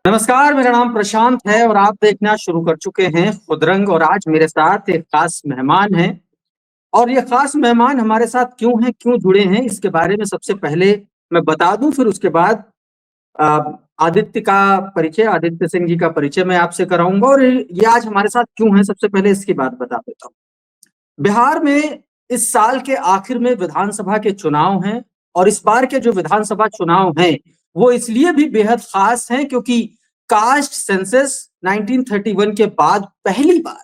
नमस्कार, मेरा नाम प्रशांत है और आप देखना शुरू कर चुके हैं खुदरंग। और आज मेरे साथ एक खास मेहमान हैं और ये खास मेहमान हमारे साथ क्यों हैं, क्यों जुड़े हैं, इसके बारे में सबसे पहले मैं बता दूं, फिर उसके बाद अ, आदित्य सिंह जी का परिचय मैं आपसे कराऊंगा और ये आज हमारे साथ क्यों हैं, सबसे पहले इसकी बात बता देता हूँ। बिहार में इस साल के आखिर में विधानसभा के चुनाव हैं और इस बार के जो विधानसभा चुनाव हैं वो इसलिए भी बेहद खास हैं क्योंकि कास्ट सेंसस 1931 के बाद पहली बार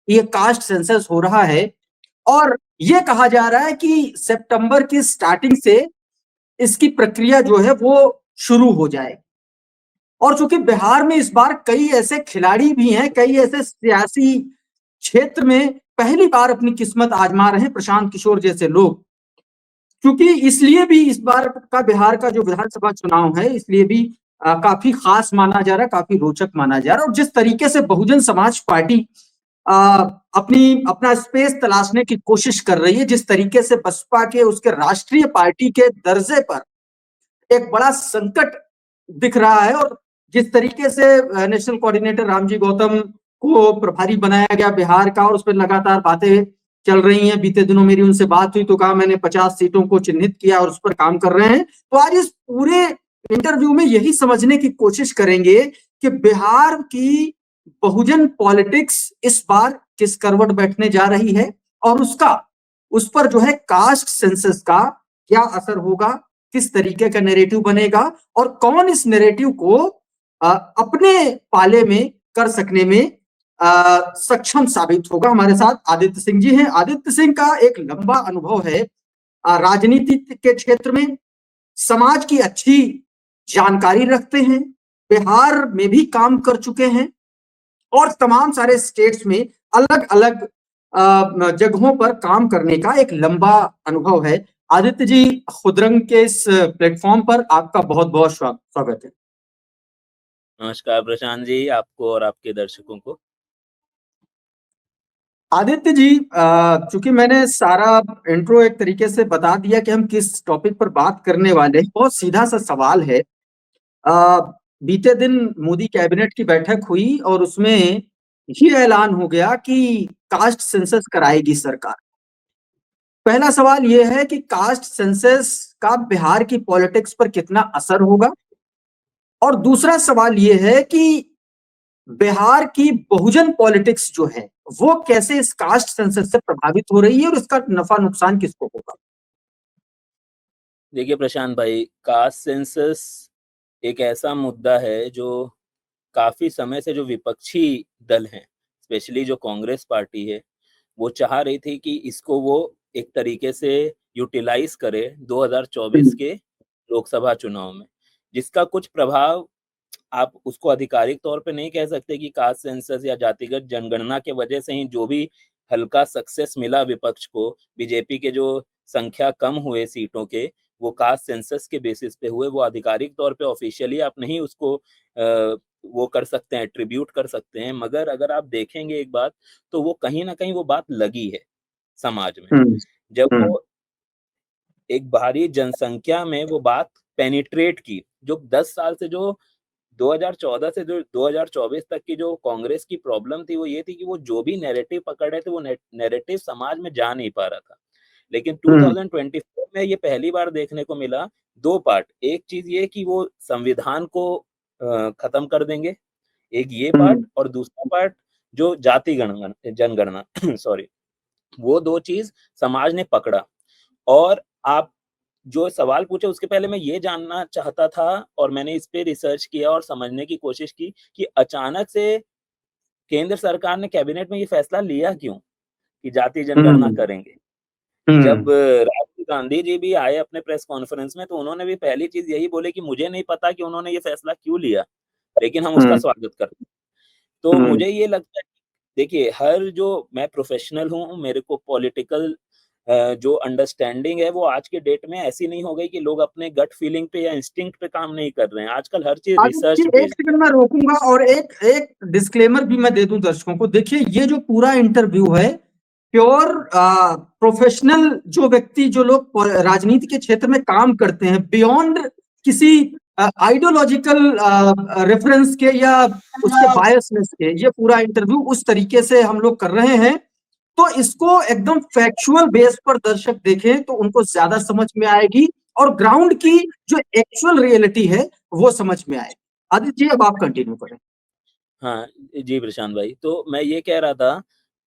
ये कास्ट सेंसस हो रहा है और ये कहा जा रहा है कि सितंबर की स्टार्टिंग से इसकी प्रक्रिया जो है वो शुरू हो जाए। और चूंकि बिहार में इस बार कई ऐसे खिलाड़ी भी हैं, कई ऐसे सियासी क्षेत्र में पहली बार अपनी किस्मत आजमा रहे हैं प्रशांत किशोर जैसे लोग, क्योंकि इसलिए भी इस बार का बिहार का जो विधानसभा चुनाव है इसलिए भी काफी खास माना जा रहा है, काफी रोचक माना जा रहा है। और जिस तरीके से बहुजन समाज पार्टी अ, अपना स्पेस तलाशने की कोशिश कर रही है, जिस तरीके से बसपा के उसके राष्ट्रीय पार्टी के दर्जे पर एक बड़ा संकट दिख रहा है और जिस तरीके से नेशनल कोऑर्डिनेटर रामजी गौतम को प्रभारी बनाया गया बिहार का और उस पर लगातार बातें चल रही हैं। बीते दिनों मेरी उनसे बात हुई तो कहा मैंने 50 सीटों को चिन्हित किया और उस पर काम कर रहे हैं। तो आज इस पूरे इंटरव्यू में यही समझने की कोशिश करेंगे कि बिहार की बहुजन पॉलिटिक्स इस बार किस करवट बैठने जा रही है और उस पर जो है कास्ट सेंसस का क्या असर होगा, किस तरीके का नैरेटिव बनेगा और कौन इस नैरेटिव को अपने पाले में कर सकने में सक्षम साबित होगा। हमारे साथ आदित्य सिंह जी हैं। आदित्य सिंह का एक लंबा अनुभव है राजनीति के क्षेत्र में, समाज की अच्छी जानकारी रखते हैं, बिहार में भी काम कर चुके हैं और तमाम सारे स्टेट्स में अलग अलग जगहों पर काम करने का एक लंबा अनुभव है। आदित्य जी, खुदरंग के इस प्लेटफॉर्म पर आपका बहुत बहुत स्वागत है। नमस्कार प्रशांत जी, आपको और आपके दर्शकों को। आदित्य जी, चूंकि मैंने सारा इंट्रो एक तरीके से बता दिया कि हम किस टॉपिक पर बात करने वाले हैं, बहुत सीधा सा सवाल है। बीते दिन मोदी कैबिनेट की बैठक हुई और उसमें ये ऐलान हो गया कि कास्ट सेंसस कराएगी सरकार। पहला सवाल यह है कि कास्ट सेंसस का बिहार की पॉलिटिक्स पर कितना असर होगा और दूसरा सवाल यह है कि बिहार की बहुजन पॉलिटिक्स जो है वो कैसे इस कास्ट सेंसस से प्रभावित हो रही है और इसका नफा नुकसान किसको होगा। देखिए प्रशांत भाई, कास्ट सेंसस एक ऐसा मुद्दा है जो काफी समय से जो विपक्षी दल हैं, स्पेशली जो कांग्रेस पार्टी है, वो चाह रही थी कि इसको वो एक तरीके से यूटिलाइज करे 2024 के लोकसभा चुनाव में, जिसका कुछ प्रभाव आप उसको आधिकारिक तौर पे नहीं कह सकते कि कास्ट सेंसस या जातिगत जनगणना के वजह से ही जो भी हल्का सक्सेस मिला विपक्ष को, बीजेपी के जो संख्या कम हुए सीटों के, वो कास्ट सेंसस के बेसिस पे हुए। वो आधिकारिक तौर पे ऑफिशियली आप नहीं उसको वो कर सकते हैं, एट्रीब्यूट कर सकते हैं, मगर अगर आप देखेंगे एक बात, तो वो कहीं ना कहीं वो बात लगी है समाज में। जब वो एक भारी जनसंख्या में वो बात पेनिट्रेट की, जो 10 साल से जो 2014 से जो 2024 तक की जो कांग्रेस की प्रॉब्लम थी, वो ये थी कि वो जो भी नैरेटिव पकड़ रहे थे, वो नैरेटिव समाज में जा नहीं पा रहा था। लेकिन 2024 में ये पहली बार देखने को मिला, 2 पार्ट। एक चीज ये कि वो संविधान को खत्म कर देंगे, एक ये पार्ट, और दूसरा पार्ट जो जाति जनगणना सॉरी, वो 2 चीज समाज ने पकड़ा। और आप जो सवाल पूछे उसके पहले मैं ये जानना चाहता था, और मैंने इस पे रिसर्च किया और समझने की कोशिश की कि अचानक से केंद्र सरकार ने कैबिनेट में ये फैसला लिया क्यों कि जाति जनगणना करेंगे। जब राहुल गांधी जी भी आए अपने प्रेस कॉन्फ्रेंस में, तो उन्होंने भी पहली चीज यही बोले कि मुझे नहीं पता कि उन्होंने ये फैसला क्यों लिया, लेकिन हम उसका स्वागत करते हैं। तो मुझे ये लगता है कि देखिए, हर जो मैं प्रोफेशनल हूँ, मेरे को पॉलिटिकल जो अंडरस्टैंडिंग है वो आज के डेट में ऐसी नहीं हो गई कि लोग अपने गट फीलिंग पे या इंस्टिंक्ट पे काम नहीं कर रहे हैं। आजकल हर चीज रिसर्च एक बेस्ड। सेकंड मैं रोकूंगा और एक डिस्क्लेमर भी मैं दे दूं दर्शकों को। देखिए, ये जो पूरा इंटरव्यू है प्योर प्रोफेशनल जो व्यक्ति, जो लोग राजनीति के क्षेत्र में काम करते हैं, बियॉन्ड किसी आइडियोलॉजिकल रेफरेंस के या उसके बायसनेस के ये पूरा इंटरव्यू उस तरीके से हम लोग कर रहे हैं, तो इसको एकदम फैक्चुअल बेस पर दर्शक देखें तो उनको ज्यादा समझ में आएगी और ग्राउंड की जो एक्चुअल रियलिटी है वो समझ में आएगी। आदित्य जी, अब आप कंटिन्यू करें। हाँ, जी प्रशांत भाई। तो मैं ये कह रहा था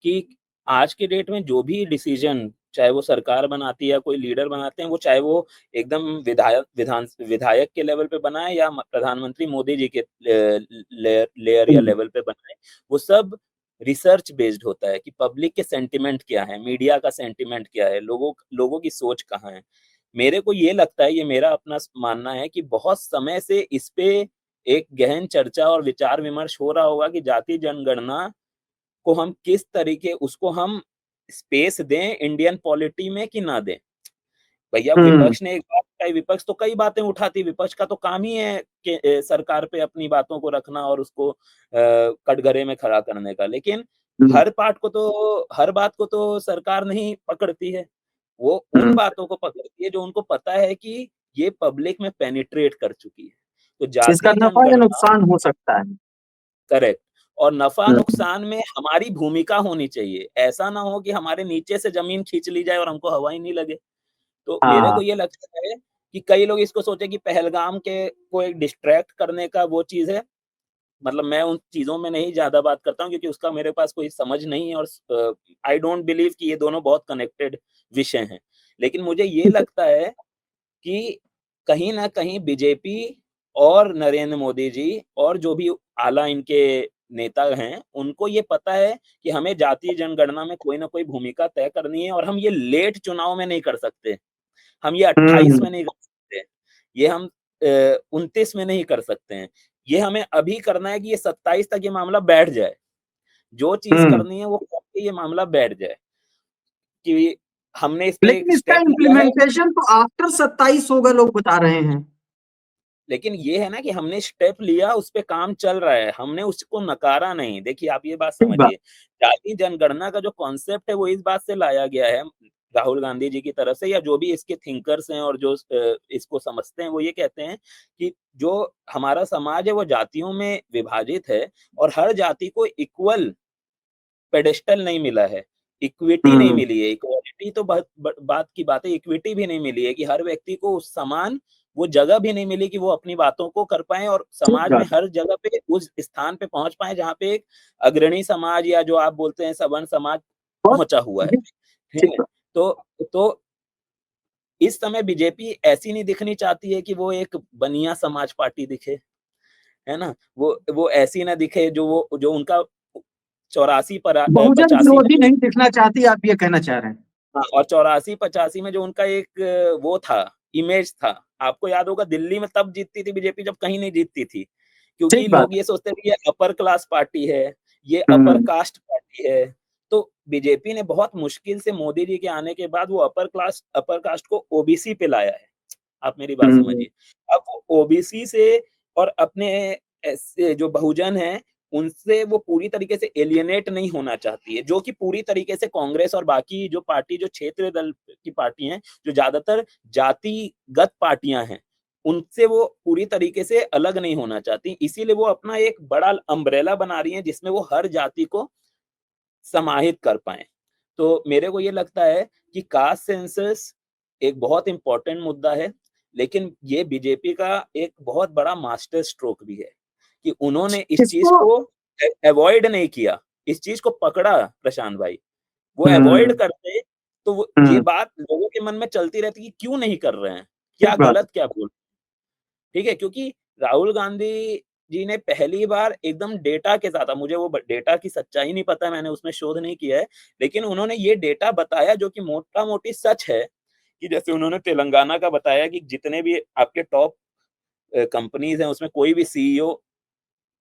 कि आज के डेट में जो भी डिसीजन, चाहे वो सरकार बनाती है या कोई लीडर बनाते हैं, वो चाहे वो एकदम विधायक के लेवल पे बनाए या प्रधानमंत्री मोदी जी के लेयर या लेवल पे बनाए, वो सब रिसर्च बेस्ड होता है कि पब्लिक के सेंटिमेंट क्या है, मीडिया का सेंटिमेंट क्या है, लोगों की सोच कहाँ है। मेरे को ये लगता है, ये मेरा अपना मानना है कि बहुत समय से इस पे एक गहन चर्चा और विचार विमर्श हो रहा होगा कि जाति जनगणना को हम किस तरीके उसको हम स्पेस दें इंडियन पॉलिटी में कि ना दें। भैया विपक्ष ने एक बात उठाई, विपक्ष तो कई बातें उठाती, विपक्ष का तो काम ही है कि सरकार पे अपनी बातों को रखना और उसको कटघरे में खड़ा करने का। लेकिन हर बात को तो सरकार नहीं पकड़ती है। वो उन बातों को पकड़ती है जो उनको पता है कि ये पब्लिक में पेनिट्रेट कर चुकी है। तो इसका जाति नफा या जनगणना, नुकसान हो सकता है। करेक्ट, और नफा-नुकसान में हमारी भूमिका होनी चाहिए। ऐसा ना हो कि हमारे नीचे से ज़मीन खींच ली जाए और हमको हवा ही नहीं लगे। तो मेरे को हाँ। ये लगता है कि कई लोग इसको सोचे कि पहलगाम के को एक डिस्ट्रैक्ट करने का वो चीज़ है। मतलब मैं उन चीज़ों में नहीं ज़्यादा बात करता हूँ क्योंकि उसका मेरे पास कोई समझ नहीं है और आई डोंट बिलीव कि ये दोनों बहुत कनेक्टेड विषय हैं। लेकिन मुझे ये लगता है कि कहीं न कहीं बीजेपी और नरेंद्र मोदी जी और जो भी आला इनके नेता हैं, उनको ये पता है कि हमें जातीय जनगणना में कोई न कोई भूमिका तय करनी है और हम ये लेट चुनाव में नहीं कर सकते। हम ये 28 हम्म में नहीं कर सकते। ये हम 29 में नहीं कर सकते हैं। ये हमें अभी करना है कि ये 27 तक ये मामला बैठ जाए। जो चीज़ हम्म करनी है वो करके ये मामला बैठ जाए कि हमने इस पे एक लेकिन इसका स्टेप लिया है। इम्प्लीमेंटेशन तो आफ्टर 27 होगा, लोग बता रहे हैं। लेकिन ये है ना कि हमने स्टेप लिया, उस पे काम चल रहा है, हमने उसको नकारा नहीं। देखिए, आप ये बात ठीक बात। समझिए, जातीय जनगणना का जो कॉन्सेप्ट है, वो इस बात से लाया गया है, राहुल गांधी जी की तरफ से, या जो भी इसके थिंकर्स हैं और जो इसको समझते हैं, वो ये कहते हैं कि जो हमारा समाज है, वो जातियों में विभाजित है और हर जाति को इक्वल पेडेस्टल नहीं मिला है, इक्विटी नहीं हम्म मिली है, इक्वालिटी तो बात की बात है, इक्विटी भी नहीं मिली है कि हर व्यक्ति को उस समान वो जगह भी नहीं मिली कि वो अपनी बातों को कर पाएँ और ठीक समाज में बात। हर जगह पे उस स्थान पे पहुँच पाएँ जहाँ पे एक अग्रणी समाज या जो आप बोलते हैं सवर्ण समाज बहुत पहुँचा हुआ है। ठीक ठीक ठीक है? बात। तो इस समय बीजेपी ऐसी नहीं दिखनी चाहती है कि वो एक बनिया समाज पार्टी दिखे, है ना? वो ऐसी ना दिखे जो उनका 84 बहुजन 85 में विरोधी जो, नहीं दिखना चाहती, आप ये कहना चाह रहे हैं। हाँ, और 84-85 में जो उनका एक वो था, इमेज था। आपको याद होगा दिल्ली में तब जीतती थी बीजेपी जब कहीं नहीं जीतती थी। क्योंकि ठीक बात लोग ये सोचते थे ये अपर क्लास पार्टी है, ये है। अपर कास्ट पार्टी है। तो बीजेपी ने बहुत मुश्किल से मोदी जी के आने के बाद वो अपर कास्ट को ओबीसी पे लाया है। आप मेरी बात हम्म समझिए। अब वो ओबीसी से और अपने ऐसे जो बहुजन हैं, उनसे वो पूरी तरीके से एलियनेट नहीं होना चाहती है, जो कि पूरी तरीके से कांग्रेस और बाकी जो पार्टी जो क्षेत्रीय दल की पार्टी हैं, जो ज़्यादातर जातिगत पार्टियाँ हैं, उनसे वो पूरी तरीके से अलग नहीं होना चाहती। इसीलिए वो अपना एक बड़ा अम्ब्रेला बना रही हैं, जिसमें वो हर जाति को समाहित कर पाएँ। तो मेरे को ये लगता है कि कास्ट सेंसस एक बहुत इम्पोर्टेंट मुद्दा है, लेकिन ये बीजेपी का एक बहुत बड़ा मास्टर स्ट्रोक भी है, कि उन्होंने इस चीज़ इसको को अवॉइड नहीं किया, इस चीज़ को पकड़ा प्रशांत भाई। वो अवॉइड हम्म करते तो वो ये हम्म बात लोगों के मन में चलती रहती कि क्यों नहीं कर रहे हैं? क्या ठीक बात। गलत क्या भूल? ठीक है? क्योंकि राहुल गांधी जी ने पहली बार एकदम डेटा के साथ, अब मुझे वो डेटा की सच्चाई नहीं पता, मैंने उसमें शोध नहीं किया है, लेकिन उन्होंने ये डेटा बताया जो कि मोटा-मोटी सच है, कि जैसे उन्होंने तेलंगाना का बताया कि जितने भी आपके टॉप कंपनीज़ हैं, उसमें कोई भी सीईओ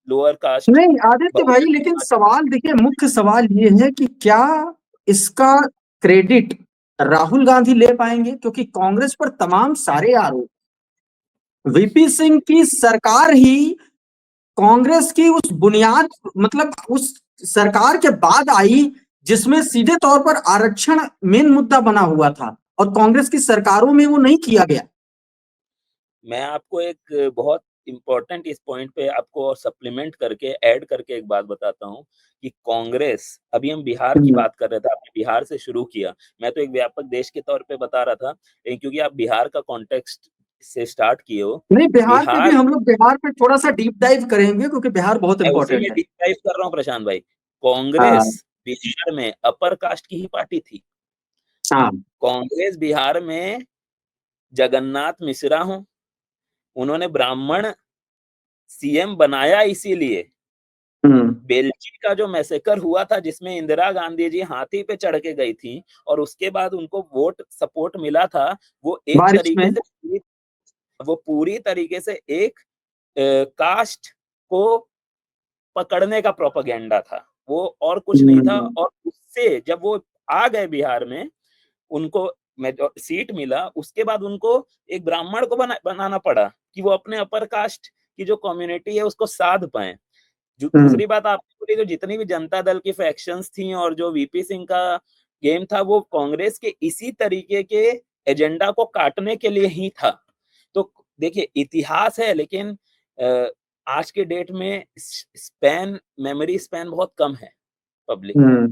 लोअर कास्ट नहीं आदित्य भाई, बहुजन लेकिन समाज। सवाल देखिए, मुख्य सवाल ये है कि क्या इसका क्रेडिट राहुल गांधी ले पाएंगे, क्योंकि कांग्रेस पर तमाम सारे आरोप, वीपी सिंह की सरकार ही कांग्रेस की उस बुनियाद, मतलब उस सरकार के बाद आई जिसमें सीधे तौर पर आरक्षण मेन मुद्दा बना हुआ था, और कांग्रेस की सरकारों में वो नहीं किया गया। मैं आपको एक बहुत इम्पोर्टेंट इस पॉइंट पे आपको और सप्लीमेंट करके ऐड करके एक बात बताता हूँ कि कांग्रेस, अभी हम बिहार की हम्म। बात कर रहे थे, आपने बिहार से शुरू किया। मैं तो एक व्यापक देश के तौर पे बता रहा था, लेकिन क्योंकि आप बिहार का कॉन्टेक्स्ट से स्टार्ट किए हो, नहीं, बिहार पे भी बिहार हम लोग बिहार पे थोड़ा सा डीप डाइव करेंगे क्योंकि बिहार बहुत मैं उसी इंपॉर्टेंट में है। डीप डाइव कर रहा हूँ प्रशांत भाई। हाँ। कांग्रेस बिहार में अपर कास्ट की ही पार्टी थी। हाँ। कांग्रेस बिहार में जगन्नाथ मिश्रा हो, उन्होंने ब्राह्मण सीएम बनाया इसीलिए। हम्म। बेल्ची का जो मैसेकर हुआ था जिसमें इंदिरा गांधी जी हाथी पे चढ़ के गई थी और उसके बाद उनको वोट सपोर्ट मिला था, वो एक बारिश में। तरीके से वो पूरी तरीके से एक कास्ट को पकड़ने का प्रोपेगेंडा था, वो और कुछ नहीं था। हम्म। और उससे जब वो आ गए बिहार में, उनको सीट मिला, उसके बाद उनको एक ब्राह्मण को बनाना पड़ा कि वो अपने अपर कास्ट की जो कम्युनिटी है उसको साध पाए। जो हम्म। दूसरी बात आपने बोली, जो जितनी भी जनता दल की फैक्शंस थी और जो वीपी सिंह का गेम था, वो कांग्रेस के इसी तरीके के एजेंडा को काटने के लिए ही था। तो देखिए, इतिहास है, लेकिन आज के डेट में मेमोरी स्पैन बहुत कम है पब्लिक का। हम्म।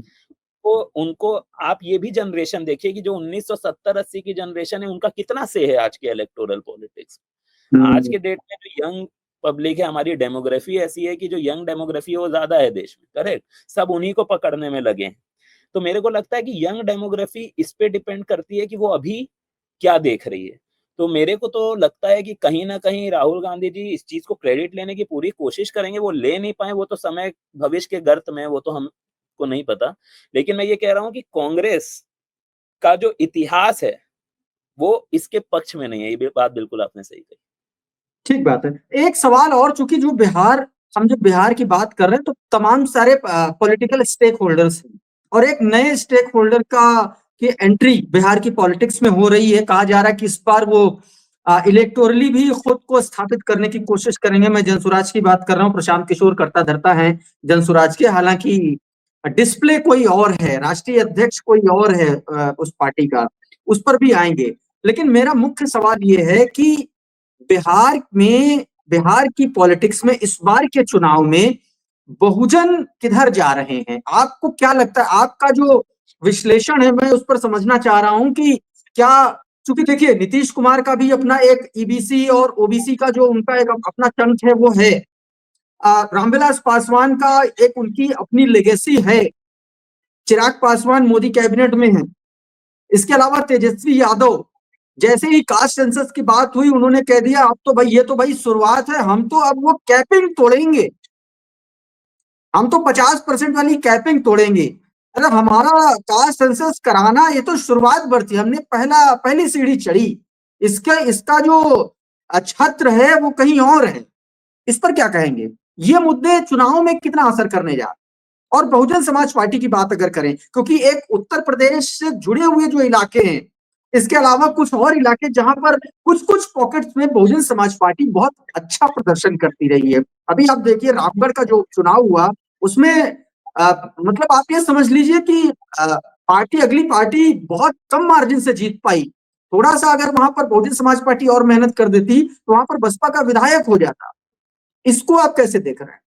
तो उनको आप ये भी जनरेशन देखिए कि जो 1970-80 की जनरेशन है, उनका कितना से है आज के इलेक्टोरल पॉलिटिक्स। आज हम्म। के डेट में जो यंग पब्लिक है, हमारी डेमोग्राफी ऐसी है कि जो यंग डेमोग्राफी है वो ज्यादा है देश में, करेक्ट। सब उन्हीं को पकड़ने में लगे हैं। तो मेरे को लगता है कि यंग डेमोग्राफी इस पे डिपेंड करती है कि वो अभी क्या देख रही है। तो मेरे को तो लगता है कि कहीं ना कहीं राहुल गांधी जी इस चीज को क्रेडिट लेने की पूरी कोशिश करेंगे। वो ले नहीं पाए, वो तो समय भविष्य के गर्त में, वो तो हमको नहीं पता। लेकिन मैं ये कह रहा हूँ कि कांग्रेस का जो इतिहास है वो इसके पक्ष में नहीं है। ये बात बिल्कुल आपने सही कही। ठीक बात है। एक सवाल और, चूंकि जो बिहार, हम जब बिहार की बात कर रहे हैं तो तमाम सारे पॉलिटिकल स्टेक होल्डर्स हैं और एक नए स्टेक होल्डर का की एंट्री बिहार की पॉलिटिक्स में हो रही है। कहा जा रहा है कि इस बार वो इलेक्टोरली भी खुद को स्थापित करने की कोशिश करेंगे। मैं जनसुराज की बात कर रहा हूँ, प्रशांत किशोर करता धरता है जनसुराज के। हालांकि डिस्प्ले कोई और है, राष्ट्रीय अध्यक्ष कोई और है उस पार्टी का, उस पर भी आएंगे। लेकिन मेरा मुख्य सवाल ये है कि बिहार की पॉलिटिक्स में इस बार के चुनाव में बहुजन किधर जा रहे हैं? आपको क्या लगता है? आपका जो विश्लेषण है मैं उस पर समझना चाह रहा हूं कि क्या, चूंकि देखिए नीतीश कुमार का भी अपना एक ईबीसी और ओबीसी का जो उनका एक अपना चंक है वो है। रामविलास पासवान का एक उनकी अपनी लेगेसी है। चिराग पासवान मोदी कैबिनेट में है। इसके अलावा तेजस्वी यादव, जैसे ही कास्ट सेंसस की बात हुई उन्होंने कह दिया अब तो भाई ये तो भाई शुरुआत है, हम तो अब वो कैपिंग तोड़ेंगे, हम तो 50% वाली कैपिंग तोड़ेंगे। अरे हमारा कास्ट सेंसस कराना ये तो शुरुआत बढ़ती, हमने पहली सीढ़ी चढ़ी। इसका जो छत्र है वो कहीं और है। इस पर क्या कहेंगे? ये मुद्दे चुनाव में कितना असर करने जा रहे हैं? और बहुजन समाज पार्टी की बात अगर करें, क्योंकि एक उत्तर प्रदेश से जुड़े हुए जो इलाके हैं, इसके अलावा कुछ और इलाके जहां पर कुछ कुछ पॉकेट्स में बहुजन समाज पार्टी बहुत अच्छा प्रदर्शन करती रही है। अभी आप देखिए रामगढ़ का जो चुनाव हुआ उसमें मतलब आप ये समझ लीजिए कि अगली पार्टी बहुत कम मार्जिन से जीत पाई। थोड़ा सा अगर वहां पर बहुजन समाज पार्टी और मेहनत कर देती तो वहां पर बसपा का विधायक हो जाता। इसको आप कैसे देख रहे हैं?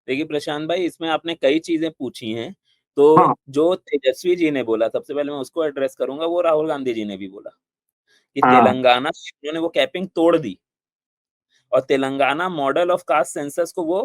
देखिए प्रशांत भाई, इसमें आपने कई चीजें पूछी हैं। तो हाँ। जो तेजस्वी जी ने बोला, सबसे पहले मैं उसको एड्रेस करूंगा। वो राहुल गांधी जी ने भी बोला कि हाँ। तेलंगाना में उन्होंने वो कैपिंग तोड़ दी और Telangana model of caste census को वो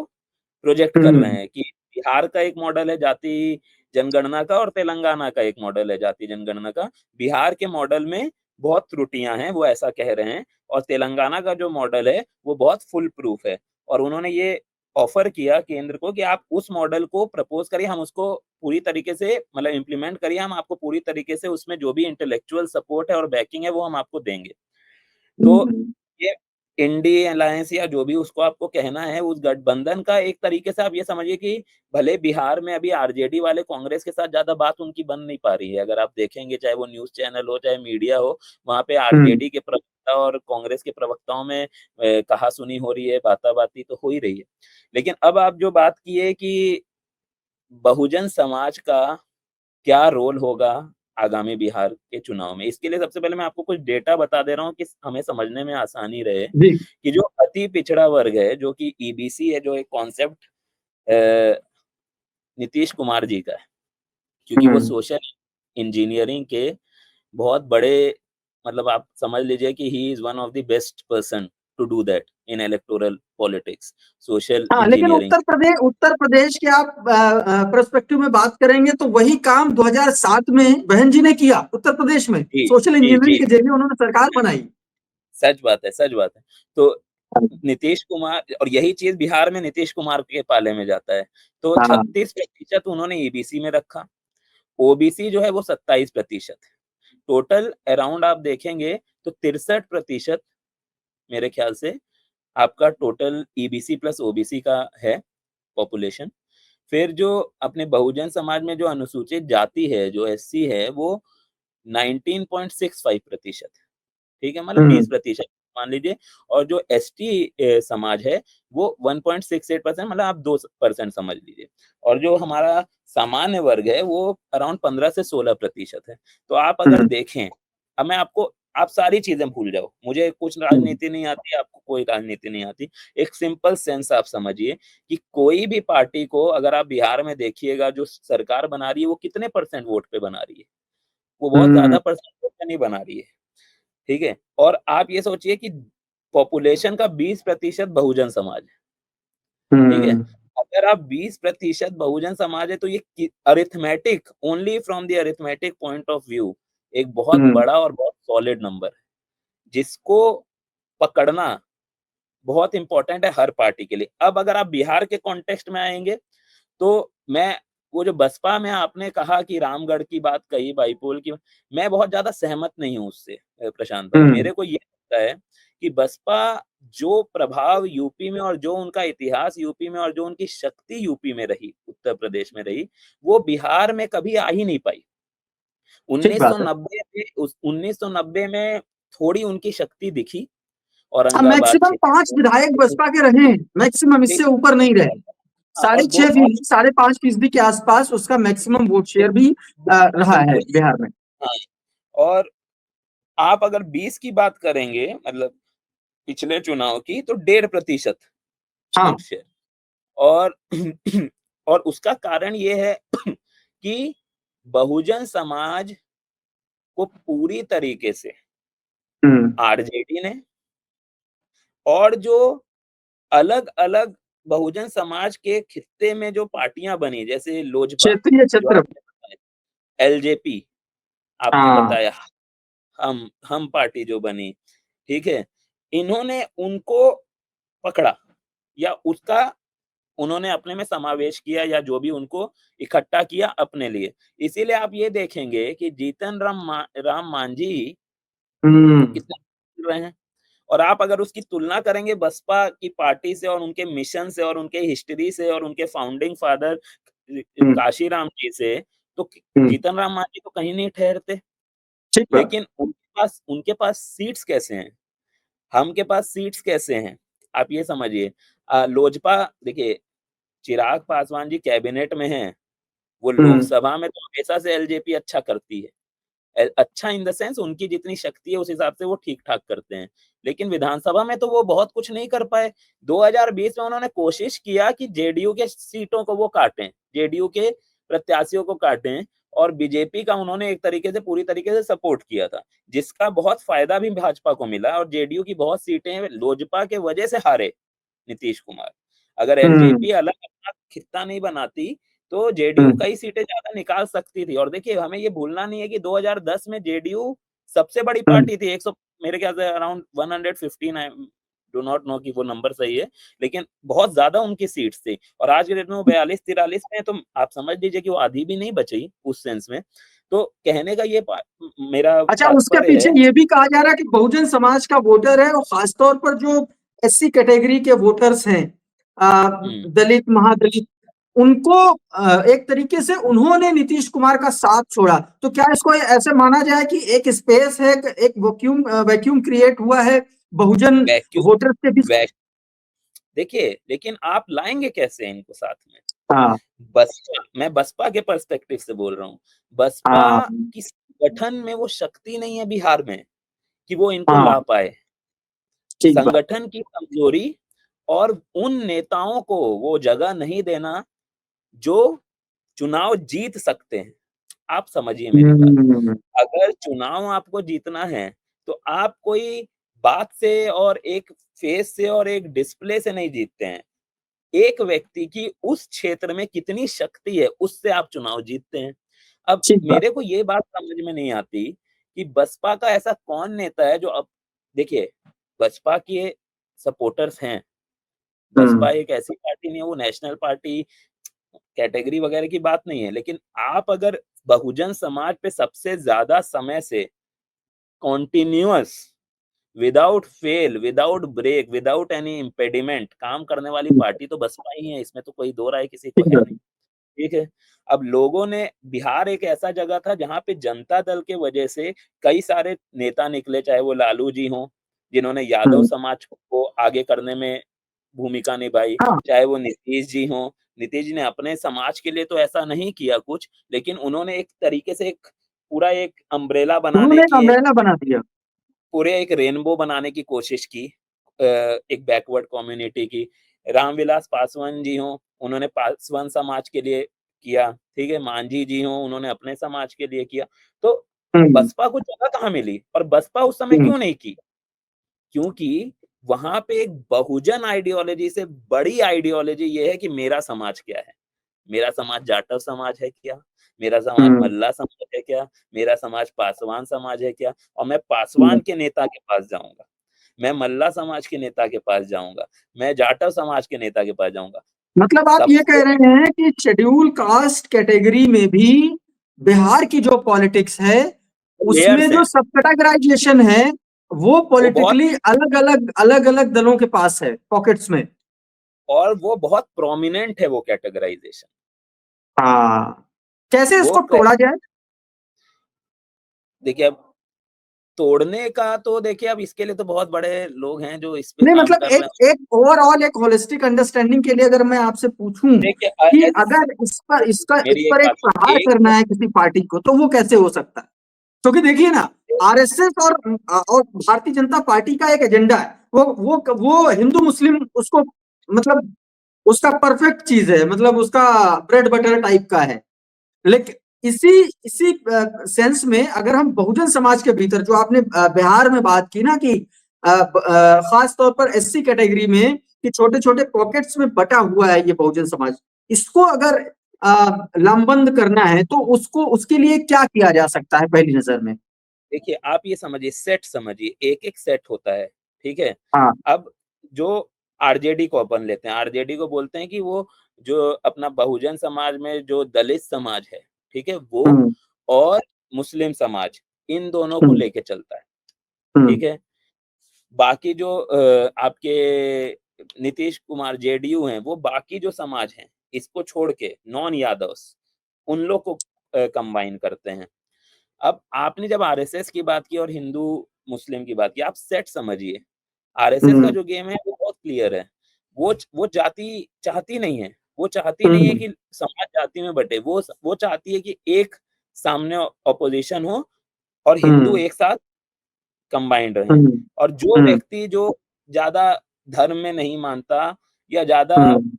प्रोजेक्ट कर रहे हम्म। हैं कि बिहार का एक मॉडल है जाति जनगणना का और तेलंगाना का एक मॉडल है जाति जनगणना का। बिहार के मॉडल में बहुत त्रुटियां हैं, वो ऐसा कह रहे हैं। और तेलंगाना का जो मॉडल है वो बहुत फुल प्रूफ है। और उन्होंने ये ऑफर किया केंद्र को कि आप उस मॉडल को प्रपोज करिए, हम उसको पूरी तरीके से मतलब इम्प्लीमेंट करिए, हम आपको पूरी तरीके से उसमें जो भी इंटेलेक्चुअल सपोर्ट है और बैकिंग है वो हम आपको देंगे। तो हम्म। ये इंडी अलायंस या जो भी उसको आपको कहना है, उस गठबंधन का एक तरीके से आप ये समझिए कि भले बिहार में अभी आरजेडी वाले कांग्रेस के साथ ज्यादा बात उनकी बन नहीं पा रही है। अगर आप देखेंगे, चाहे वो न्यूज चैनल हो चाहे मीडिया हो, वहां पे हम्म। आरजेडी के प्रवक्ता और कांग्रेस के प्रवक्ताओं में कहा सुनी हो रही है, बाताबाती तो हो ही रही है। लेकिन अब आप जो बात की है कि बहुजन समाज का क्या रोल होगा आगामी बिहार के चुनाव में। इसके लिए सबसे पहले मैं आपको कुछ डेटा बता दे रहा हूँ कि हमें समझने में आसानी रहे जी। कि जो अति पिछड़ा वर्ग है, जो कि ईबीसी है, जो एक कॉन्सेप्ट नीतीश कुमार जी का है, क्योंकि वो हम्म। सोशल इंजीनियरिंग के बहुत बड़े, मतलब आप समझ लीजिए कि he is one of the best person to do that in electoral politics, social हाँ, लेकिन इंजीनियरिंग। उत्तर प्रदेश के आप पर्सपेक्टिव में बात करेंगे तो वही काम 2007 में बहन जी ने किया उत्तर प्रदेश में, जी सोशल जी इंजीनियरिंग जी, के जरिए उन्होंने सरकार बनाई। सच बात है, सच बात है। तो नीतीश कुमार, और यही चीज बिहार में नीतीश कुमार के पाले में जाता है। तो हाँ। 36% उन्होंने ईबीसी में रखा, ओबीसी जो है वो 27% है। टोटल अराउंड आप देखेंगे तो 63% मेरे ख्याल से आपका टोटल ईबीसी प्लस ओबीसी का है पॉपुलेशन। फिर जो अपने बहुजन समाज में जो अनुसूचित जाति है, जो एससी है, वो 19.65% है। ठीक है, मतलब हम्म। 20% मान लीजिए। और जो एसटी समाज है वो 1.68%, मतलब आप 2% समझ लीजिए। और जो हमारा सामान्य वर्ग है वो अराउंड 15 से 16% है। तो आप अगर हम्म। देखें, अब मैं आपको, आप सारी चीजें भूल जाओ, मुझे कुछ हम्म। राजनीति नहीं आती, आपको कोई राजनीति नहीं आती। एक सिंपल सेंस आप समझिए कि कोई भी पार्टी को अगर आप बिहार में देखिएगा जो सरकार बना रही है, वो कितने परसेंट वोट पे बना रही है? वो बहुत हम्म। ज्यादा परसेंट वोट पे नहीं बना रही है। ठीक है, और आप ये सोचिए कि पॉपुलेशन का 20% बहुजन समाज है। ठीक है, हम्म। अगर आप 20% बहुजन समाज है तो ये arithmetic, only from the arithmetic point of view एक बहुत हम्म। बड़ा और बहुत सॉलिड नंबर है, जिसको पकड़ना बहुत इंपॉर्टेंट है हर पार्टी के लिए। अब अगर आप बिहार के कॉन्टेक्स्ट में आएंगे तो मैं, वो जो बसपा में आपने कहा कि रामगढ़ की बात कही, बाईपोल की, मैं बहुत ज्यादा सहमत नहीं हूँ उससे प्रशांत भाई। हम्म। मेरे को ये लगता है कि बसपा जो प्रभाव यूपी में, और जो उनका इतिहास यूपी में, और जो उनकी शक्ति यूपी में रही, उत्तर प्रदेश में रही, वो बिहार में कभी आ ही नहीं पाई। ठीक बात है। 1990 में थोड़ी उनकी शक्ति दिखी, अब औरंगाबाद मैक्सिमम क्षेत्र 5 में। विधायक बसपा के रहे हैं, मैक्सिमम, इससे ऊपर नहीं रहे। हाँ, और साढ़े दो, छह और फीसदी 5.5% के आसपास उसका मैक्सिमम वोट शेयर भी रहा है बिल्कुल, बिहार में। हाँ। और आप अगर 20 की बात करेंगे, मतलब पिछले चुनाव की, तो 1.5% हाँ। Vote share. और और उसका कारण ये है कि बहुजन समाज को पूरी तरीके से हम्म। आरजेडी ने, और जो अलग अलग बहुजन समाज के खित्ते में जो पार्टियां बनी, जैसे लोजपा, क्षेत्रीय जो क्षेत्र। आपने बताया, एलजेपी आपने हाँ। बताया, हम पार्टी जो बनी, ठीक है, इन्होंने उनको पकड़ा, या उसका उन्होंने अपने में समावेश किया, या जो भी उनको इकट्ठा किया अपने लिए। इसीलिए आप ये देखेंगे कि राम मांझी हम्म। कितने मिल रहे हैं। और आप अगर उसकी तुलना करेंगे बसपा की पार्टी से, और उनके मिशन से, और उनके हिस्ट्री से, और उनके फाउंडिंग फादर हम्म। काशीराम जी से, तो हम्म। जीतन राम मांझी तो कहीं नहीं ठहरते। ठीक बात। लेकिन उनके पास सीट्स कैसे हैं, हम के पास सीट्स कैसे हैं, आप ये समझिए। लोजपा, देखिए, चिराग पासवान जी कैबिनेट में हैं, वो हम्म। लोकसभा में तो हमेशा से एलजेपी अच्छा करती है। अच्छा इन द सेंस, उनकी जितनी शक्ति है उस हिसाब से वो ठीक-ठाक करते हैं। लेकिन विधानसभा में तो वो बहुत कुछ नहीं कर पाए। 2020 में उन्होंने कोशिश किया कि जेडीयू के सीटों को वो काटें, जेडीयू के प्रत्याशियों को काटें, और बीजेपी का उन्होंने एक तरीके से, पूरी तरीके से सपोर्ट किया था, जिसका बहुत फायदा भी भाजपा को मिला, और जेडीयू की बहुत सीटें लोजपा के वजह से हारे नीतीश कुमार। अगर हम्म। एलजेपी अलग अपना खित्ता नहीं बनाती, तो जेडीयू हम्म। कई सीटें ज्यादा निकाल सकती थी। और देखिए, हमें ये भूलना नहीं है कि 2010 में जेडीयू सबसे बड़ी हम्म। पार्टी थी, 100, मेरे ख्याल से around 115, I do not know कि वो नंबर सही है, लेकिन बहुत ज्यादा उनकी सीट्स थी। और आज के डेट में वो 42-43 में है, तो आप समझ लीजिए कि वो आधी भी नहीं बची उस सेंस में। तो कहने का ये मेरा अच्छा, उसके तात्पर्य पीछे है। ये भी कहा जा रहा है कि बहुजन समाज का वोटर है, और खासतौर पर जो एससी कैटेगरी के वोटर्स हैं, हम्म, दलित, महादलित, उनको एक तरीके से उन्होंने नीतीश कुमार का साथ छोड़ा। तो क्या इसको ऐसे माना जाए कि एक स्पेस है, एक वैक्यूम क्रिएट हुआ है बहुजन वैक्यूम, वोटर्स के बीच? देखिए, लेकिन आप लाएंगे कैसे इनको साथ में? हाँ, बसपा, मैं बसपा के पर्सपेक्टिव से बोल रहा हूँ। बसपा हाँ, की संगठन में वो शक्ति नहीं है बिहार में कि वो इनको हाँ, ला पाए। ठीक बात। संगठन की कमजोरी और उन नेताओं को वो जगह नहीं देना जो चुनाव जीत सकते हैं। आप समझिए मेरी बात। हुँ, अगर चुनाव आपको जीतना है, तो आप कोई बात से और एक फेस से और एक डिस्प्ले से नहीं जीतते हैं। एक व्यक्ति की उस क्षेत्र में कितनी शक्ति है, उससे आप चुनाव जीतते हैं। अब ठीक बात। मेरे को ये बात समझ में नहीं आती कि बसपा का ऐसा कौन नेता है जो अब देखिए, बसपा के सपोर्टर्स हैं। बसपा हुँ, एक ऐसी पार्टी नहीं है, वो नेशनल पार्टी कैटेगरी वगैरह की बात नहीं है, लेकिन आप अगर बहुजन समाज पे सबसे ज़्यादा समय से continuous without fail, without break, without any impediment काम करने वाली ठीक है, पार्टी तो बसपा ही है, इसमें तो कोई दो राय किसी को ठीक है बात नहीं, है। ठीक है? अब लोगों ने बिहार एक ऐसा जगह था जहाँ पे जनता दल के वजह से कई सारे नेता निकले, चाहे वो लालू जी हों, जिन्होंने यादव हुँ, समाज को आगे करने में भूमिका निभाई, हाँ, चाहे वो नीतीश जी हों, नीतीश जी ने अपने समाज के लिए तो ऐसा नहीं किया कुछ, लेकिन उन्होंने एक तरीके से एक पूरा एक अम्ब्रेला बनाने उन्होंने एक की एक अम्ब्रेला बना दिया। पूरे एक रेनबो बनाने की कोशिश की एक बैकवर्ड कम्युनिटी की। रामविलास पासवान जी हों, उन्होंने पासवान समाज के लिए किया, ठीक है? मांझी जी हों, उन्होंने अपने समाज के लिए किया। तो हुँ, बसपा को जगह कहाँ मिली और बसपा उस समय हुँ, क्यों नहीं की? क्योंकि वहाँ पे एक बहुजन आइडियोलॉजी से बड़ी आइडियोलॉजी ये है कि मेरा समाज क्या है? मेरा समाज जाटव समाज है क्या? मेरा समाज हुँ, मल्ला समाज है क्या? मेरा समाज पासवान समाज है क्या? और मैं पासवान हुँ। के नेता के पास जाऊँगा। मैं मल्ला समाज के नेता के पास जाऊँगा। मैं जाटव समाज के नेता के पास जाऊँगा। मतलब आप ये सबसे कह रहे हैं कि शेड्यूल कास्ट कैटेगरी में भी बिहार की जो पॉलिटिक्स है, उसमें लेयर्स जो हैं, सब कैटेगराइजेशन है, वो वो बहुत पॉलिटिकली अलग-अलग दलों के पास है, पॉकेट्स में। और वो बहुत प्रोमिनेंट है वो कैटेगराइज़ेशन। हाँ, कैसे वो इसको क तोड़ा जाए? देखिए अब तोड़ने का तो देखिए अब इसके लिए तो बहुत बड़े लोग हैं जो इस पे नहीं काम मतलब कर एक रहे हैं। एक ओवरऑल एक होलिस्टिक अंडरस्टैंडिंग के लिए अगर मैं आपसे पूछूं देखिए कि एज़ अ अगर इस मेरी एक पर एक बात प्रहार सुनिए, करना है किसी पार्टी को, तो वो कैसे हो सकता है? क्योंकि देखिए ना, आरएसएस और भारतीय जनता पार्टी का एक एजेंडा है। वो हिंदू मुस्लिम उसको मतलब उसका परफेक्ट चीज है, मतलब उसका ब्रेड बटर टाइप का है। लेकिन इसी इसी सेंस में अगर हम बहुजन समाज के भीतर जो आपने बिहार में बात की ना कि खास तौर पर एससी कैटेगरी में कि छोटे छोटे पॉकेट्स में बटा हुआ है ये बहुजन समाज, इसको अगर लामबंद करना है तो उसको उसके लिए क्या किया जा सकता है पहली नजर में? देखिए आप ये समझिए सेट समझिए, एक-एक सेट होता है, ठीक है? हाँ। अब जो आरजेडी को अपन लेते हैं, आरजेडी को बोलते हैं कि वो जो अपना बहुजन समाज में जो दलित समाज है, ठीक है? वो हम्म, और मुस्लिम समाज, इन दोनों को हम्म, लेके चलता है, हम्म, ठीक है? बाकी जो आपके नीतीश कुमार जेडीयू हैं, वो बाकी जो समाज हैं, इसको छोड़ के नॉन यादव्स, उन लोग को कंबाइन करते हैं। अब आपने जब आरएसएस की बात की और हिंदू मुस्लिम की बात की, आप सेट समझिए। आरएसएस का हम्म, जो गेम है वो बहुत क्लियर है। वो जाति चाहती नहीं है। वो चाहती नहीं है हम्म, कि समाज जाति में बँटे। वो चाहती है कि एक सामने अपोज़िशन हो और हिंदू हम्म, एक साथ कंबाइंड रहें। हम्म, और जो हम्म, व्यक्ति जो ज़्यादा धर्म में नहीं मानता या ज़्यादा हम्म,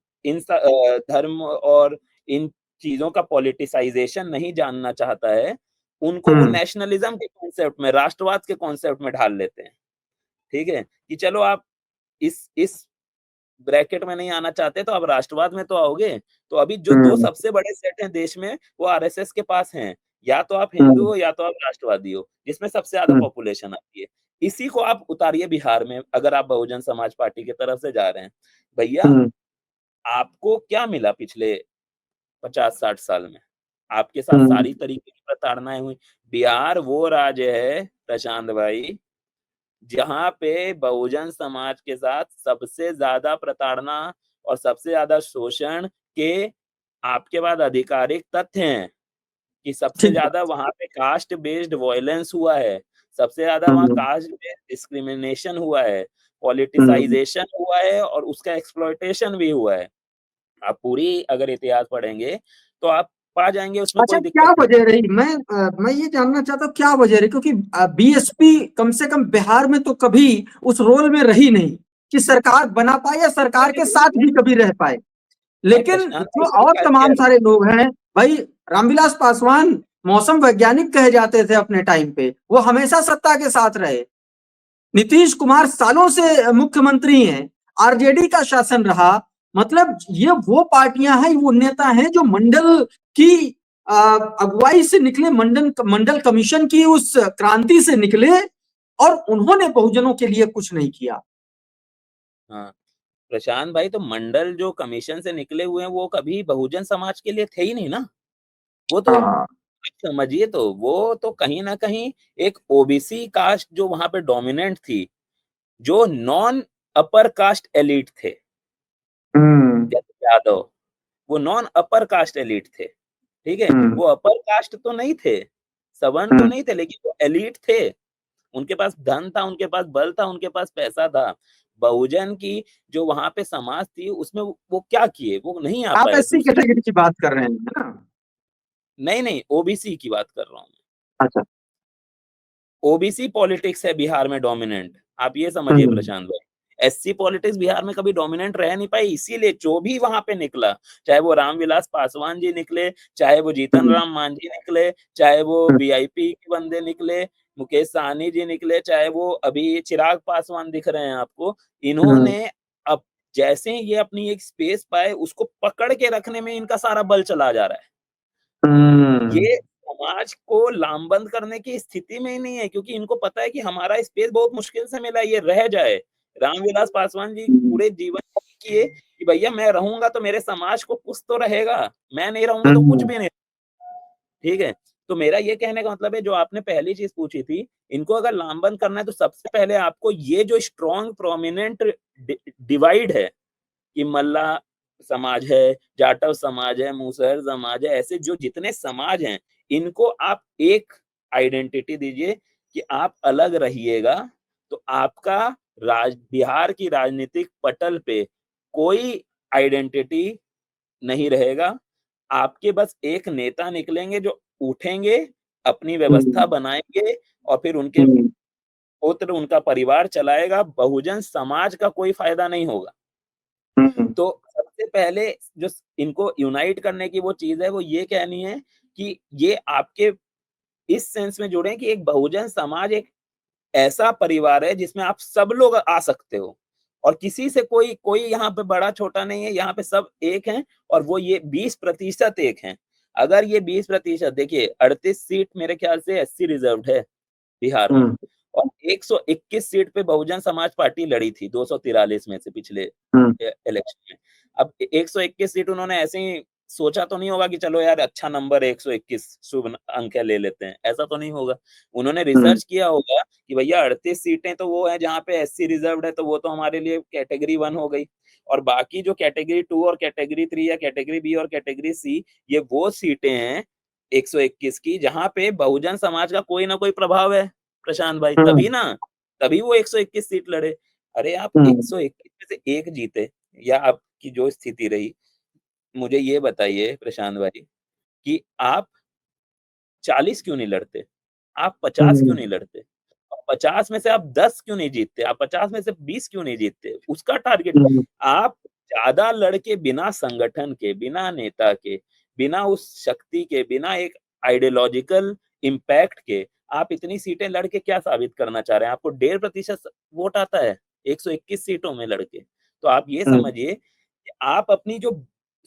धर्म और इन चीज़ों का पॉलिटिसाइज़ेशन नहीं जानना चाहता है, उनको वो हम्म, नेशनलिज़्म के कॉन्सेप्ट में, राष्ट्रवाद के कॉन्सेप्ट में ढाल लेते हैं, ठीक है? कि चलो आप इस ब्रैकेट में नहीं आना चाहते तो आप राष्ट्रवाद में तो आओगे। तो अभी जो 2 हम्म, सबसे बड़े सेट हैं देश में, वो आरएसएस के पास हैं। या तो आप हिंदू हम्म, हो या तो आप राष्ट्रवादी हो, जिसमें सबसे ज़्यादा हम्म, पॉपुलेशन आती है। इसी को आप उतारिए बिहार में, अगर आप बहुजन समाज पार्टी की तरफ से जा रहे हैं। भैया, हम्म, आपको क्या मिला पिछले 50-60 साल में? आपके साथ हम्म, सारी तरीके की प्रताड़नाएँ हुई। बिहार वो राज्य है प्रशांत भाई, जहाँ पे बहुजन समाज के साथ सबसे ज़्यादा प्रताड़ना और सबसे ज़्यादा शोषण के आपके पास आधिकारिक तथ्य हैं, कि सबसे ठीक ज़्यादा बात। वहाँ पे कास्ट बेस्ड वॉयलेंस हुआ है। सबसे ज़्यादा वहाँ हम्म, कास्ट बेस्ड डिस्क्रिमिनेशन हुआ है, हम्म, पॉलिटिसाइज़ेशन हुआ है और उसका एक्सप्लॉइटेशन भी हुआ है। आप पूरी अगर इतिहास पढ़ेंगे तो आप पा जाएंगे, उसमें अच्छा, कोई क्या दिक्कत नहीं। वजह रही? मैं ये जानना चाहता हूँ क्या वजह रही, क्योंकि बीएसपी कम से कम बिहार में तो कभी उस रोल में रही नहीं कि सरकार बना पाए या सरकार के साथ भी कभी रह पाए। नहीं लेकिन प्रशांत जो भाई, और इसका तमाम क्या, सारे लोग हैं भाई, रामविलास पासवान मौसम वैज्ञानिक कहे जाते थे अपने टाइम पे, वो हमेशा सत्ता के साथ रहे। नीतीश कुमार सालों से मुख्यमंत्री हैं, आरजेडी का शासन रहा। मतलब ये वो पार्टियां हैं, वो नेता हैं जो मंडल की अगुवाई से निकले, मंडल मंडल कमीशन की उस क्रांति से निकले, और उन्होंने बहुजनों के लिए कुछ नहीं किया। हाँ प्रशांत भाई, तो मंडल जो कमीशन से निकले हुए हैं वो कभी बहुजन समाज के लिए थे ही नहीं ना। वो तो हाँ। समझिए, तो वो तो कहीं ना कहीं एक ओबीसी कास्ट जो वहां पे डोमिनेंट थी, जो नॉन अपर कास्ट एलिट थे, हम्म। जैसे यादव, वो नॉन अपर कास्ट एलिट थे। ठीक है, हम्म। वो अपर कास्ट तो नहीं थे, सवर्ण तो हम्म। नहीं थे, लेकिन वो एलिट थे। उनके पास धन था, उनके पास बल था, उनके पास पैसा था। बहुजन की जो वहां पे समाज थी उसमें वो क्या किए, वो नहीं आ आप पाए एससी दूसरे। कैटेगरी की बात कर रहे हैं, है ना? नहीं नहीं, ओबीसी की बात कर रहा हूँ। अच्छा। ओबीसी पॉलिटिक्स है बिहार में डोमिनेंट, आप ये समझिए हम्म। प्रशांत भाई। एससी पॉलिटिक्स बिहार में कभी डोमिनेंट रह नहीं पाई, इसीलिए जो भी वहां पे निकला, चाहे वो रामविलास पासवान जी निकले, चाहे वो जीतन हम्म। राम मांझी निकले, चाहे वो हम्म। वीआईपी के बंदे निकले, मुकेश सहनी जी निकले, चाहे वो अभी चिराग पासवान दिख रहे हैं आपको, हम्म। इन्होंने अब जैसे ही ये अपनी एक स्पेस पाए, उसको पकड़ के रखने में इनका सारा बल चला जा रहा है। हम्म। ये समाज को लामबंद करने की स्थिति में ही नहीं है, क्योंकि इनको पता है कि हमारा स्पेस बहुत मुश्किल से मिला, ये रह जाए। रामविलास पासवान जी हम्म। पूरे जीवन किए कि भैया मैं रहूंगा तो मेरे समाज को कुछ तो रहेगा, मैं नहीं रहूंगा तो कुछ हम्म। भी नहीं। ठीक है, तो मेरा ये कहने का मतलब है, जो आपने पहली चीज पूछी थी, इनको अगर लामबंद करना है तो सबसे पहले आपको ये जो स्ट्रॉन्ग प्रोमिनेंट डिवाइड है कि मल्ला समाज है, जाटव समाज है, मूसहर समाज है, ऐसे जो जितने समाज हैं, इनको आप एक आइडेंटिटी दीजिए कि आप अलग रहिएगा, तो आपका बिहार की राजनीतिक पटल पे कोई आइडेंटिटी नहीं रहेगा। आपके बस एक नेता निकलेंगे जो उठेंगे, अपनी व्यवस्था हम्म। बनाएंगे, और फिर उनके हम्म। पुत्र, उनका परिवार चलाएगा, बहुजन समाज का कोई फायदा नहीं होगा। हम्म। तो सबसे पहले जो इनको यूनाइट करने की वो चीज है, वो ये कहनी है कि ये आपके इस सेंस में जुड़े कि एक बहुजन समाज एक ऐसा परिवार है जिसमें आप सब लोग आ सकते हो, और किसी से कोई कोई यहाँ पे बड़ा छोटा नहीं है, यहाँ पे सब एक हैं, और वो ये 20% एक हैं। अगर ये 20%, देखिए 38 सीट मेरे ख्याल से एससी रिजर्व्ड है बिहार में, हम्म। और 121 सीट पे बहुजन समाज पार्टी लड़ी थी 243 में से पिछले हम्म। इलेक्शन में। अब 121 सीट उन्होंने ऐसे ही सोचा तो नहीं होगा कि चलो यार अच्छा नंबर है 121, शुभ अंक है ले लेते हैं, ऐसा तो नहीं होगा। उन्होंने हम्म। रिसर्च किया होगा कि भैया 38 सीटें तो वो है जहाँ पे एससी रिजर्व्ड है, तो वो तो हमारे लिए कैटेगरी 1 हो गई, और बाकी जो कैटेगरी 2 और कैटेगरी 3 या कैटेगरी बी और कैटेगरी सी, ये वो सीटें हैं 121 की जहाँ पे बहुजन समाज का कोई ना कोई प्रभाव है प्रशांत भाई, हम्म। तभी ना, तभी वो 121 सीट लड़े। अरे आप हम्म। 121 में से एक जीते, या आपकी जो स्थिति रही, मुझे ये बताइए प्रशांत भाई कि आप 40 क्यों नहीं लड़ते? आप 50 क्यों हम्म। नहीं लड़ते? 50 में से आप 10 क्यों नहीं जीतते? आप 50 में से 20 क्यों नहीं जीतते? उसका टारगेट, हम्म। आप ज़्यादा लड़के बिना संगठन के, बिना नेता के, बिना उस शक्ति के, बिना एक आइडियोलॉजिकल इम्पैक्ट के, आप इतनी सीटें लड़ के क्या साबित करना चाह रहे हैं? आपको 1.5% वोट आता है 121 सीटों में लड़ के। तो आप ये हम्म। समझिए कि आप अपनी जो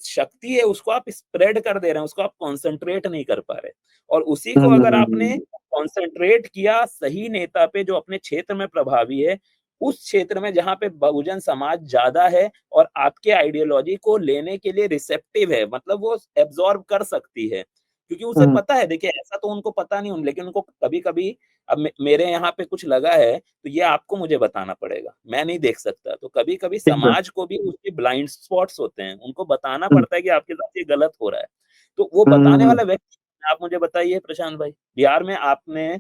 शक्ति है उसको आप स्प्रेड कर दे रहे हैं, उसको आप कॉन्सन्ट्रेट नहीं कर पा रहे। और उसी को अगर आपने हम्म। कॉन्सन्ट्रेट किया सही नेता पे जो अपने क्षेत्र में प्रभावी है, उस क्षेत्र में जहाँ पे बहुजन समाज ज़्यादा है और आपके आइडियोलॉजी को लेने के लिए रिसेप्टिव है, मतलब वो एब्ज़ॉर्ब कर सकती है। क्योंकि उसे हम्म। पता है, देखिए ऐसा तो उनको पता नहीं, लेकिन उनको कभी-कभी, अब मेरे यहाँ पे कुछ लगा है, तो ये आपको मुझे बताना पड़ेगा, मैं नहीं देख सकता। तो कभी-कभी ठीक है। समाज को भी उसके ब्लाइंड स्पॉट्स होते हैं, उनको बताना हम्म। पड़ता है कि आपके साथ ये गलत हो रहा है। तो वो बताने हम्म। वाला व्यक्ति, आप मुझे बताइए प्रशांत भाई, बिहार में आपने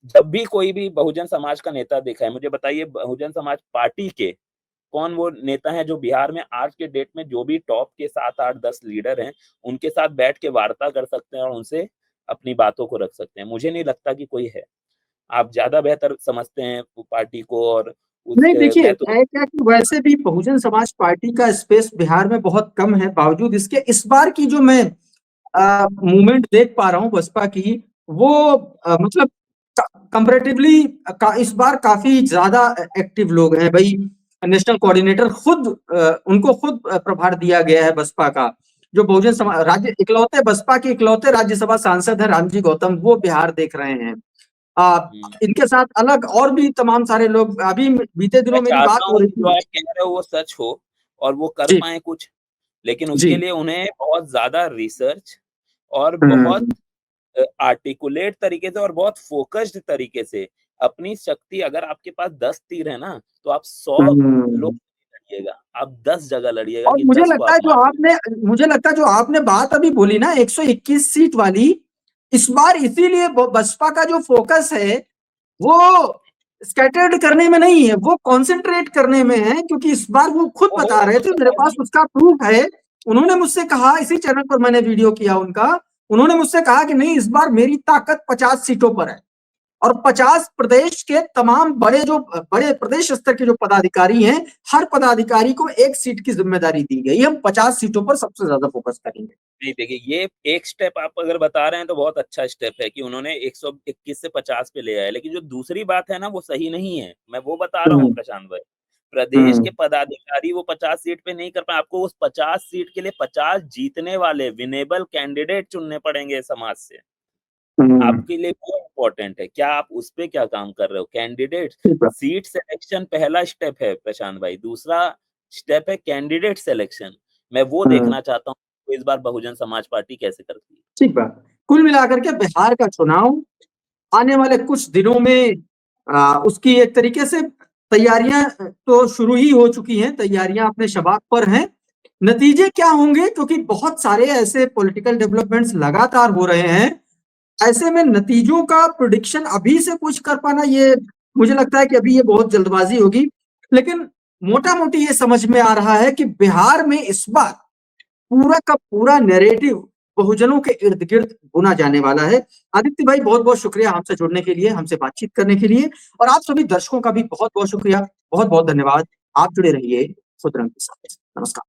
जब भी कोई भी बहुजन समाज का नेता देखा है, मुझे बताइए बहुजन समाज पार्टी के कौन वो नेता है जो बिहार में आज के डेट में जो भी टॉप के 7, 8, 10 लीडर हैं, उनके साथ बैठ के वार्ता कर सकते हैं और उनसे अपनी बातों को रख सकते हैं? मुझे नहीं लगता कि कोई है। आप ज़्यादा बेहतर समझते हैं वो पार्टी को और नहीं देखिए, मैं तो है क्या कि वैसे भी बहुजन समाज पार्टी का स्पेस बिहार में बहुत कम है, बावजूद इसके इस बार की जो मैं मूवमेंट देख पा रहा हूँ बसपा की, वो मतलब कंपैरेटिवली इस बार काफी ज्यादा एक्टिव लोग हैं भाई। नेशनल कोऑर्डिनेटर खुद उनको खुद प्रभार दिया गया है बसपा का। जो बहुजन समाज राज्य इकलौते बसपा के इकलौते राज्यसभा सांसद है रामजी गौतम, वो बिहार देख रहे हैं। इनके साथ अलग और भी तमाम सारे लोग, अभी बीते मैं दिनों मेरी बात चाहता हो हूँ रही कि जो थी। आप कह रहे हो वो सच हो और वो कर जी, पाएँ कुछ, लेकिन जी। उसके लिए उन्हें बहुत ज़्यादा रिसर्च और बहुत हुँ, आर्टिकुलेट तरीके से और बहुत फोकस्ड तरीके से अपनी शक्ति, अगर आपके पास 10 तीर है ना, तो आप 100 लोग हुँ। लड़िएगा, आप 10 जगह लड़िएगा और कि 10 को आप मार दें। मुझे लगता है जो आपने बात अभी बोली ना 121 सीट वाली, इस बार इसीलिए बसपा का जो फोकस है वो स्कैटर्ड करने में नहीं है, वो कंसंट्रेट करने में है, क्योंकि इस बार वो खुद ओहो! बता रहे तो थे, मेरे पास समझिए। उसका प्रूफ है। उन्होंने मुझसे कहा, इसी चैनल पर मैंने वीडियो किया उनका, उन्होंने मुझसे कहा कि नहीं इस बार मेरी ताकत 50 सीटों पर है। और 50 प्रदेश के तमाम बड़े प्रदेश स्तर के जो पदाधिकारी हैं, हर पदाधिकारी को 1 सीट की जिम्मेदारी दी गई। हम 50 सीटों पर सबसे ज्यादा फोकस करेंगे। नहीं देखिए, ये एक स्टेप आप अगर बता रहे हैं तो बहुत अच्छा स्टेप है कि उन्होंने 121 से 50 पे ले आए, लेकिन जो दूसरी बात है ना वो सही नहीं है। मैं वो बता रहा हूँ हम्म, प्रशांत भाई। प्रदेश के हम्म, पदाधिकारी वो 50 सीट पे नहीं कर पाए, आपको उस 50 सीट के लिए 50 जीतने वाले विनेबल कैंडिडेट चुनने पड़ेंगे समाज से। हम्म, आपके लिए वो इम्पोर्टेंट है। क्या आप उस पे क्या काम कर रहे हो? कैंडिडेट ठीक है, सीट सिलेक्शन पहला स्टेप है प्रशांत भाई, दूसरा स्टेप है कैंडिडेट सिलेक्शन। मैं वो हम्म, देखना चाहता हूँ, तो इस बार बहुजन समाज पार्टी कैसे करती है? ठीक बात। कुल मिलाकर के बिहार का चुनाव आने वाले कुछ दिनों में उसकी एक तरीके से तैयारियां तो शुरू ही हो चुकी हैं, तैयारियां अपने शबाब पर हैं। नतीजे क्या होंगे, क्योंकि बहुत सारे ऐसे पॉलिटिकल डेवलपमेंट्स लगातार हो रहे हैं, ऐसे में नतीजों का प्रिडिक्शन अभी से कुछ कर पाना, ये मुझे लगता है कि अभी ये बहुत जल्दबाजी होगी। लेकिन मोटा मोटी ये समझ में आ रहा है कि बिहार में इस बार पूरा का पूरा नैरेटिव बहुजनों के इर्द गिर्द बुना जाने वाला है। आदित्य भाई, बहुत बहुत शुक्रिया हमसे जुड़ने के लिए, हमसे बातचीत करने के लिए, और आप सभी दर्शकों का भी बहुत बहुत शुक्रिया, बहुत बहुत धन्यवाद। आप जुड़े रहिए खुद रंग के साथ। नमस्कार।